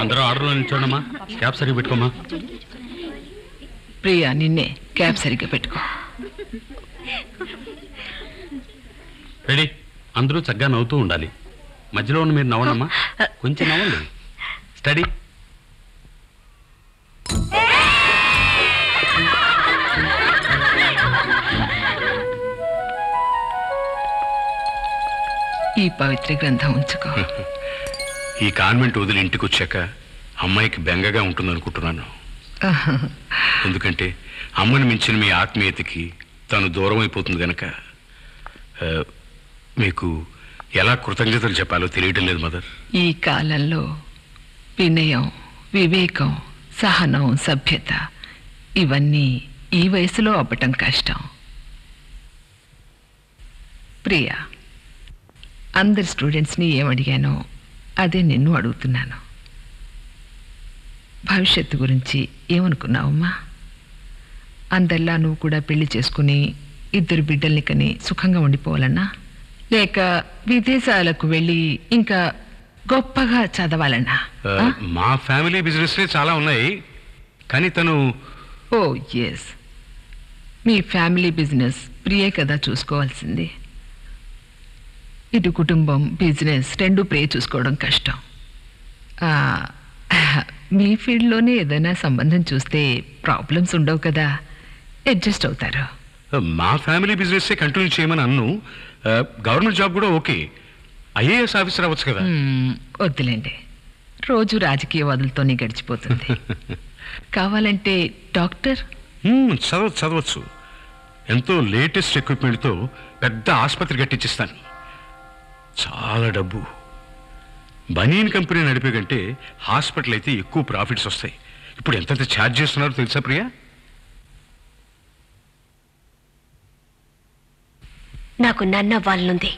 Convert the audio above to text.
అందరూ ఆర్డర్లో నిల్చోండమ్మా. క్యాబ్ సరిగ్గా పెట్టుకోమా. ప్రియా, నిన్నే క్యాబ్ సరిగ్గా పెట్టుకో. రెడీ. అందరూ చక్కగా నవ్వుతూ ఉండాలి. మధ్యలో ఉన్న మీరు నవ్వండమ్మా. కొంచెం నవ్వండి. స్టడీ. ఈ పవిత్ర గ్రంథం ఉంచుకో. ఈ కాన్వెంట్ వదిలి ఇంటికి వచ్చాక అమ్మాయికి బెంగగా ఉంటుందనుకుంటున్నాను. ఎందుకంటే అమ్మని మించిన మీ ఆత్మీయతకి తను దూరం అయిపోతుంది కనుక మీకు ఎలా కృతజ్ఞతలు చెప్పాలో తెలియటం లేదు మదర్. ఈ కాలంలో వినయం, వివేకం, సహనం, సభ్యత ఇవన్నీ ఈ వయసులో అవ్వటం కష్టం. ప్రియా, అందరి స్టూడెంట్స్ని ఏమడిగానో అదే నిన్ను అడుగుతున్నాను. భవిష్యత్తు గురించి ఏమనుకున్నావమ్మా? అందరిలా నువ్వు కూడా పెళ్లి చేసుకుని 2 బిడ్డల్ని కని సుఖంగా ఉండిపోవాలన్నా, లేక విదేశాలకు వెళ్ళి ఇంకా గొప్పగా చదవాలన్నా? మా ఫ్యామిలీ బిజినెస్లే చాలా ఉన్నాయి, కానీ తను... ఓ ఎస్, మీ ఫ్యామిలీ బిజినెస్ ప్రియే కదా చూసుకోవాల్సింది. ఇటు కుటుంబం, బిజినెస్ 2 ప్రియ చూసుకోవడం కష్టం. మీ ఫీల్డ్లోనే ఏదైనా సంబంధం చూస్తే ప్రాబ్లమ్స్ ఉండవు కదా, అడ్జస్ట్ అవుతారు. మా ఫ్యామిలీ బిజినెస్సే కంటిన్యూ చేయమని అన్ను. గవర్నమెంట్ జాబ్ కూడా ఓకే, ఐఏఎస్ ఆఫీసర్ అవ్వచ్చు కదా. వద్దులేండి, రోజు రాజకీయ వాదులతోనే గడిచిపోతుంది. కావాలంటే డాక్టర్ చదవచ్చు. ఎంతో లేటెస్ట్ ఎక్విప్మెంట్తో పెద్ద ఆసుపత్రి కట్టించిస్తాను. చాలా డబ్బు. బనీన్ కంపెనీ నడిపే కంటే హాస్పిటల్ అయితే ఎక్కువ ప్రాఫిట్స్ వస్తాయి. ఇప్పుడు ఎంతెంత ఛార్జ్ చేస్తున్నారో తెలుసా ప్రియా? నాకు నన్నవ్వాలనుంది.